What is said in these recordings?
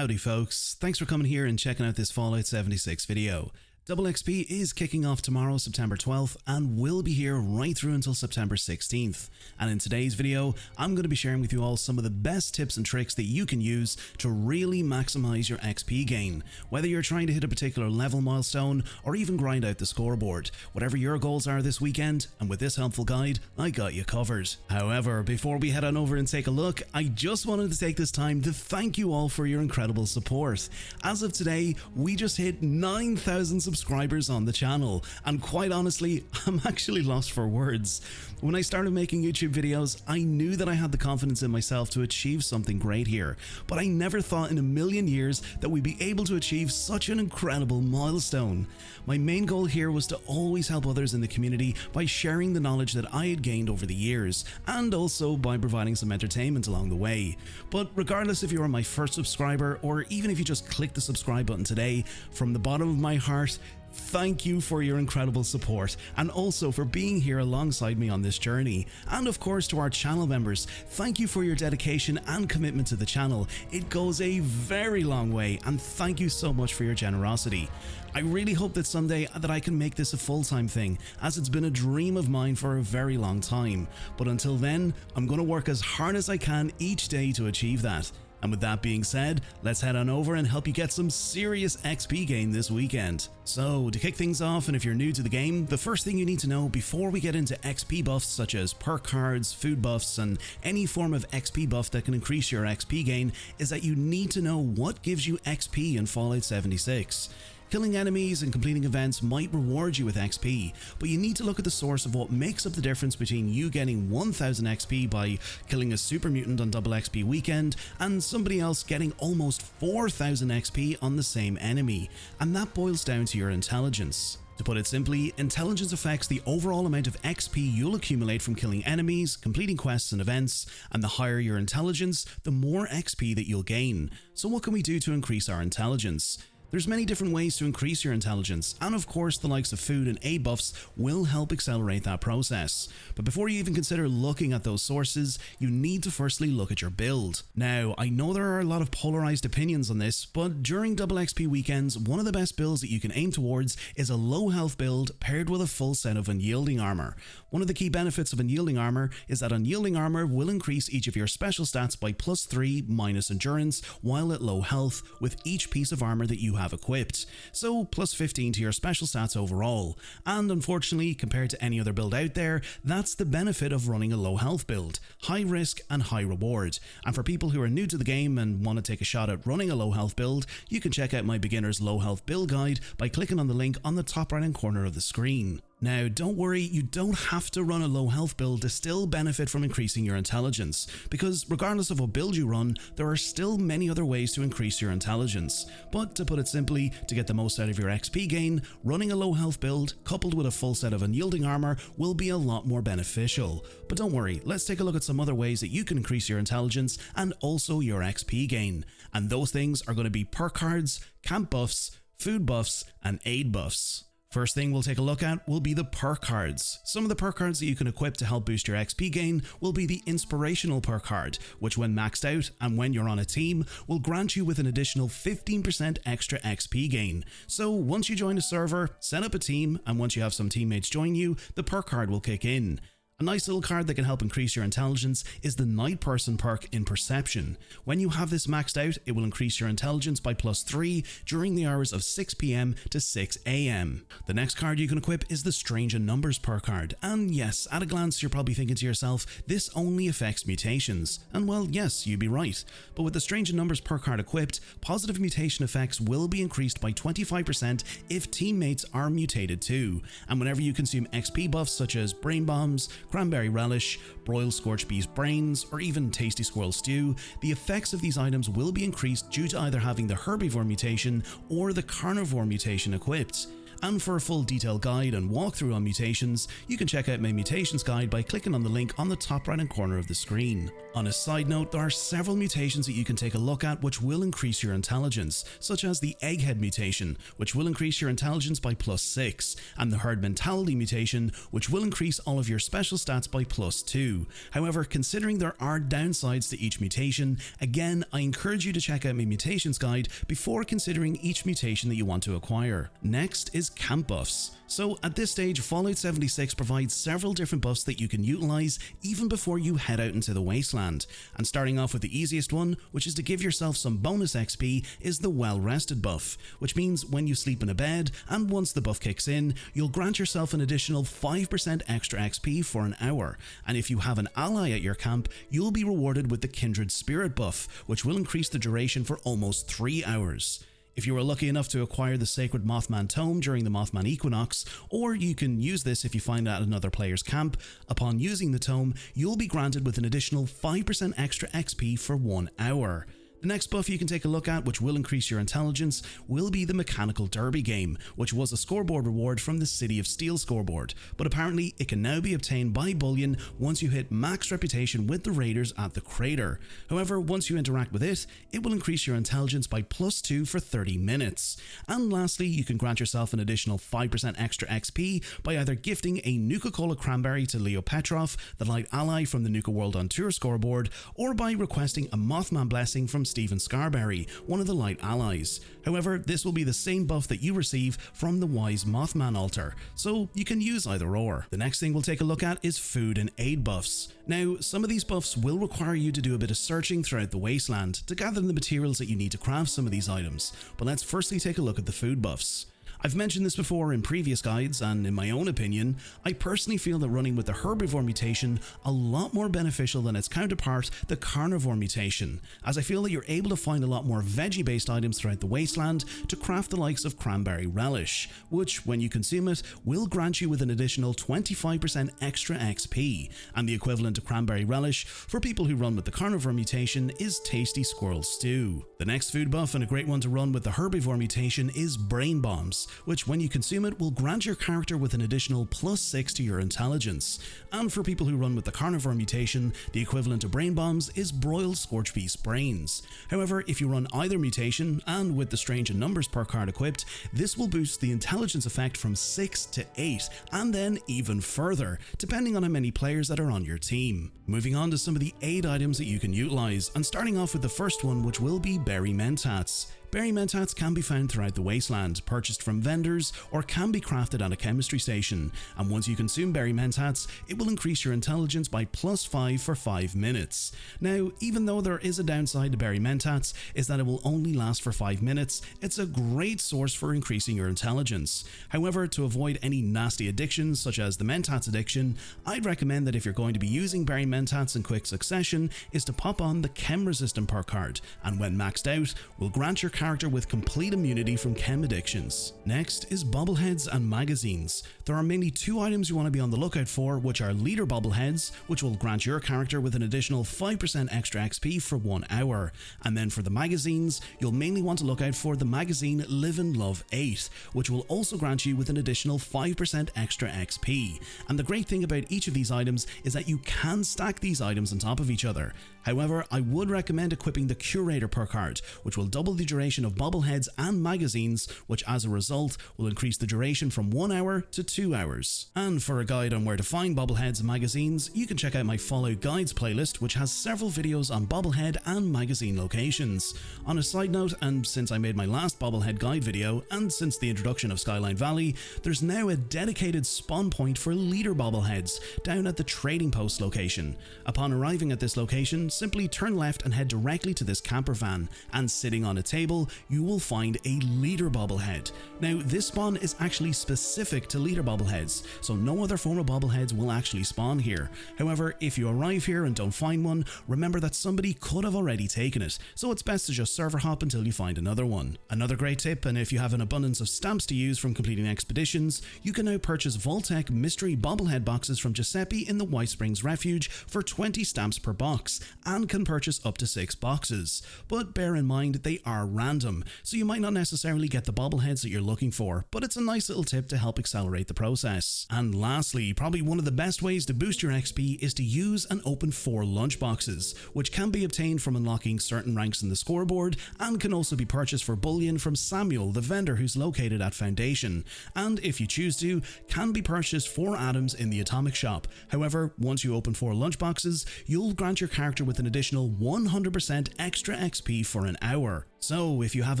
Howdy folks, thanks for coming here and checking out this Fallout 76 video. Double XP is kicking off tomorrow, September 12th, and will be here right through until September 16th. And in today's video, I'm going to be sharing with you all some of the best tips and tricks that you can use to really maximize your XP gain. Whether you're trying to hit a particular level milestone or even grind out the scoreboard, whatever your goals are this weekend, and with this helpful guide, I got you covered. However, before we head on over and take a look, I just wanted to take this time to thank you all for your incredible support. As of today, we just hit 9,000 subscribers on the channel, and quite honestly, I'm actually lost for words. When I started making YouTube videos, I knew that I had the confidence in myself to achieve something great here, but I never thought in a million years that we'd be able to achieve such an incredible milestone. My main goal here was to always help others in the community by sharing the knowledge that I had gained over the years, and also by providing some entertainment along the way. But regardless if you are my first subscriber, or even if you just click the subscribe button today, from the bottom of my heart, thank you for your incredible support, and also for being here alongside me on this journey. And of course, to our channel members, thank you for your dedication and commitment to the channel. It goes a very long way, and thank you so much for your generosity. I really hope that someday that I can make this a full-time thing, as it's been a dream of mine for a very long time. But until then, I'm going to work as hard as I can each day to achieve that. And with that being said, let's head on over and help you get some serious XP gain this weekend. So to kick things off, and if you're new to the game, the first thing you need to know before we get into XP buffs such as perk cards, food buffs, and any form of XP buff that can increase your XP gain is that you need to know what gives you XP in Fallout 76. Killing enemies and completing events might reward you with XP, but you need to look at the source of what makes up the difference between you getting 1000 XP by killing a super mutant on double XP weekend and somebody else getting almost 4000 XP on the same enemy, and that boils down to your intelligence. To put it simply, intelligence affects the overall amount of XP you'll accumulate from killing enemies, completing quests and events, and the higher your intelligence, the more XP that you'll gain. So what can we do to increase our intelligence? There's many different ways to increase your intelligence, and of course the likes of food and aid buffs will help accelerate that process. But before you even consider looking at those sources, you need to firstly look at your build. Now, I know there are a lot of polarized opinions on this, but during double XP weekends, one of the best builds that you can aim towards is a low health build paired with a full set of unyielding armor. One of the key benefits of unyielding armor is that unyielding armor will increase each of your special stats by +3 minus endurance while at low health with each piece of armor that you have equipped, so +15 to your special stats overall. And unfortunately, compared to any other build out there, that's the benefit of running a low health build: high risk and high reward. And for people who are new to the game and want to take a shot at running a low health build, you can check out my beginner's low health build guide by clicking on the link on the top right hand corner of the screen. Now, don't worry, you don't have to run a low health build to still benefit from increasing your intelligence, because regardless of what build you run, there are still many other ways to increase your intelligence. But to put it simply, to get the most out of your XP gain, running a low health build coupled with a full set of unyielding armor will be a lot more beneficial. But don't worry, let's take a look at some other ways that you can increase your intelligence and also your XP gain. And those things are going to be perk cards, camp buffs, food buffs, and aid buffs. First thing we'll take a look at will be the perk cards. Some of the perk cards that you can equip to help boost your XP gain will be the inspirational perk card, which when maxed out and when you're on a team, will grant you with an additional 15% extra XP gain. So once you join a server, set up a team, and once you have some teammates join you, the perk card will kick in. A nice little card that can help increase your intelligence is the Night Person perk in Perception. When you have this maxed out, it will increase your intelligence by +3 during the hours of 6 PM to 6 AM. The next card you can equip is the Strange in Numbers perk card, and yes, at a glance you're probably thinking to yourself, this only affects mutations. And well, yes, you'd be right. But with the Strange in Numbers perk card equipped, positive mutation effects will be increased by 25% if teammates are mutated too. And whenever you consume XP buffs such as Brain Bombs, Cranberry Relish, Broiled Scorched Bee's Brains, or even Tasty Squirrel Stew, the effects of these items will be increased due to either having the Herbivore mutation or the Carnivore mutation equipped. And for a full detailed guide and walkthrough on mutations, you can check out my mutations guide by clicking on the link on the top right hand corner of the screen. On a side note, there are several mutations that you can take a look at which will increase your intelligence, such as the Egghead mutation, which will increase your intelligence by +6, and the Herd Mentality mutation, which will increase all of your special stats by +2. However, considering there are downsides to each mutation, again I encourage you to check out my mutations guide before considering each mutation that you want to acquire. Next is camp buffs. So at this stage, Fallout 76 provides several different buffs that you can utilize even before you head out into the wasteland. And starting off with the easiest one, which is to give yourself some bonus XP, is the well rested buff, which means when you sleep in a bed and once the buff kicks in, you'll grant yourself an additional 5% extra XP for an hour. And if you have an ally at your camp, you'll be rewarded with the Kindred Spirit buff, which will increase the duration for almost 3 hours. If you are lucky enough to acquire the Sacred Mothman Tome during the Mothman Equinox, or you can use this if you find it at another player's camp, upon using the tome, you'll be granted with an additional 5% extra XP for 1 hour. The next buff you can take a look at, which will increase your intelligence, will be the Mechanical Derby game, which was a scoreboard reward from the City of Steel scoreboard, but apparently it can now be obtained by bullion once you hit max reputation with the raiders at the crater. However, once you interact with it, it will increase your intelligence by +2 for 30 minutes. And lastly, you can grant yourself an additional 5% extra XP by either gifting a Nuka-Cola Cranberry to Leo Petrov, the light ally from the Nuka World on Tour scoreboard, or by requesting a Mothman Blessing from Stephen Scarberry, one of the light allies. However, this will be the same buff that you receive from the Wise Mothman altar, so you can use either or. The next thing we'll take a look at is food and aid buffs. Now, some of these buffs will require you to do a bit of searching throughout the wasteland to gather the materials that you need to craft some of these items, but let's firstly take a look at the food buffs. I've mentioned this before in previous guides, and in my own opinion, I personally feel that running with the herbivore mutation a lot more beneficial than its counterpart, the carnivore mutation, as I feel that you're able to find a lot more veggie based items throughout the wasteland to craft the likes of cranberry relish, which when you consume it will grant you with an additional 25% extra XP, and the equivalent to cranberry relish for people who run with the carnivore mutation is tasty squirrel stew. The next food buff, and a great one to run with the herbivore mutation, is brain bombs, which when you consume it will grant your character with an additional +6 to your intelligence. And for people who run with the carnivore mutation, the equivalent to brain bombs is broiled scorch beast brains. However, if you run either mutation, and with the Strange in Numbers perk card equipped, this will boost the intelligence effect from 6 to 8, and then even further, depending on how many players that are on your team. Moving on to some of the aid items that you can utilize, and starting off with the first one, which will be berry mentats. Berry mentats can be found throughout the wasteland, purchased from vendors, or can be crafted at a chemistry station, and once you consume berry mentats, it will increase your intelligence by +5 for 5 minutes. Now, even though there is a downside to berry mentats, is that it will only last for 5 minutes, it's a great source for increasing your intelligence. However, to avoid any nasty addictions such as the mentats addiction, I'd recommend that if you're going to be using berry mentats in quick succession, is to pop on the chem resistant perk card, and when maxed out, will grant your character with complete immunity from chem addictions. Next is bobbleheads and magazines. There are mainly 2 items you want to be on the lookout for, which are leader bobbleheads, which will grant your character with an additional 5% extra XP for 1 hour. And then for the magazines, you'll mainly want to look out for the magazine Live and Love 8, which will also grant you with an additional 5% extra XP. And the great thing about each of these items is that you can stack these items on top of each other. However, I would recommend equipping the Curator perk card, which will double the duration of bobbleheads and magazines, which as a result will increase the duration from 1 hour to 2 hours. And for a guide on where to find bobbleheads and magazines, you can check out my Fallout Guides playlist, which has several videos on bobblehead and magazine locations. On a side note, and since I made my last bobblehead guide video, and since the introduction of Skyline Valley, there's now a dedicated spawn point for leader bobbleheads down at the Trading Post location. Upon arriving at this location, simply turn left and head directly to this camper van, and sitting on a table, you will find a leader bobblehead. Now, this spawn is actually specific to leader bobbleheads, so no other form of bobbleheads will actually spawn here. However, if you arrive here and don't find one, remember that somebody could have already taken it, so it's best to just server hop until you find another one. Another great tip, and if you have an abundance of stamps to use from completing expeditions, you can now purchase Vault-Tec mystery bobblehead boxes from Giuseppe in the White Springs Refuge for 20 stamps per box, and can purchase up to 6 boxes. But bear in mind they are random, so you might not necessarily get the bobbleheads that you're looking for, but it's a nice little tip to help accelerate the process. And lastly, probably one of the best ways to boost your XP is to use and open 4 lunchboxes, which can be obtained from unlocking certain ranks in the scoreboard and can also be purchased for bullion from Samuel, the vendor who's located at Foundation, and if you choose to, can be purchased for items in the atomic shop. However, once you open 4 lunchboxes, you'll grant your character with an additional 100% extra XP for an hour. So if you have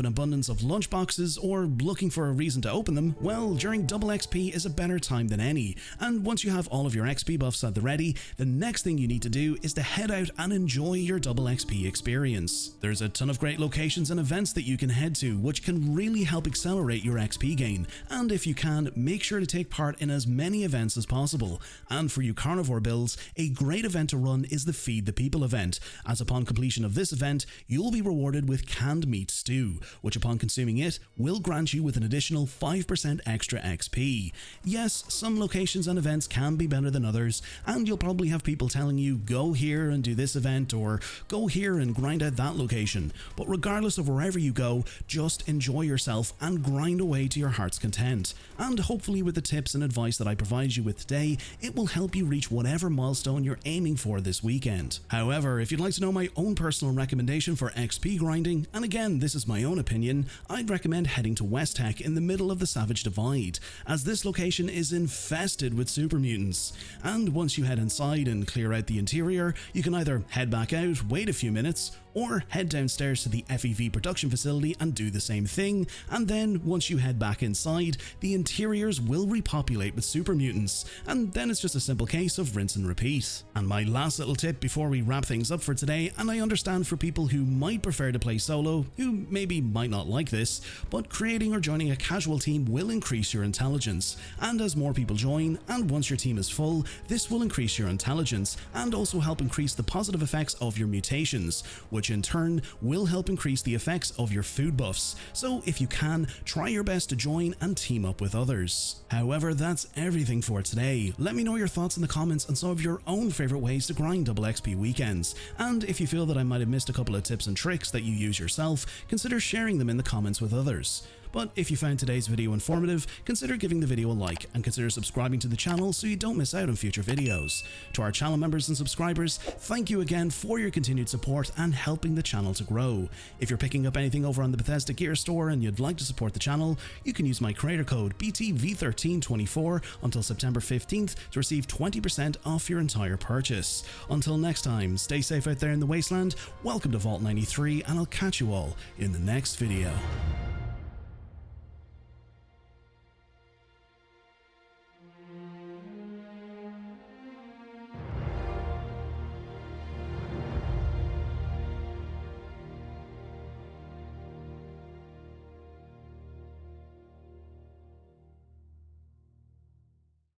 an abundance of lunchboxes or looking for a reason to open them, well, during double XP is a better time than any, and once you have all of your XP buffs at the ready, the next thing you need to do is to head out and enjoy your double XP experience. There's a ton of great locations and events that you can head to, which can really help accelerate your XP gain, and if you can, make sure to take part in as many events as possible. And for you carnivore builds, a great event to run is the Feed the People event, as upon completion of this event, you'll be rewarded with canned meat stew, which upon consuming it will grant you with an additional 5% extra XP. Yes, some locations and events can be better than others, and you'll probably have people telling you go here and do this event or go here and grind out that location, but regardless of wherever you go, just enjoy yourself and grind away to your heart's content. And hopefully with the tips and advice that I provide you with today, it will help you reach whatever milestone you're aiming for this weekend. However, if you'd like to know my own personal recommendation for XP grinding, and again, this is my own opinion, I'd recommend heading to West Tech in the middle of the Savage Divide, as this location is infested with super mutants. And once you head inside and clear out the interior, you can either head back out, wait a few minutes, or head downstairs to the FEV production facility and do the same thing, and then once you head back inside, the interiors will repopulate with super mutants, and then it's just a simple case of rinse and repeat. And my last little tip before we wrap things up for today, and I understand for people who might prefer to play solo, who maybe might not like this, but creating or joining a casual team will increase your intelligence, and as more people join, and once your team is full, this will increase your intelligence, and also help increase the positive effects of your mutations, which in turn will help increase the effects of your food buffs. So if you can, try your best to join and team up with others. However, that's everything for today. Let me know your thoughts in the comments on some of your own favorite ways to grind double XP weekends, and if you feel that I might have missed a couple of tips and tricks that you use yourself, consider sharing them in the comments with others. But if you found today's video informative, consider giving the video a like and consider subscribing to the channel so you don't miss out on future videos. To our channel members and subscribers, thank you again for your continued support and helping the channel to grow. If you're picking up anything over on the Bethesda Gear Store and you'd like to support the channel, you can use my creator code BTV1324 until September 15th to receive 20% off your entire purchase. Until next time, stay safe out there in the wasteland, welcome to Vault 93, and I'll catch you all in the next video.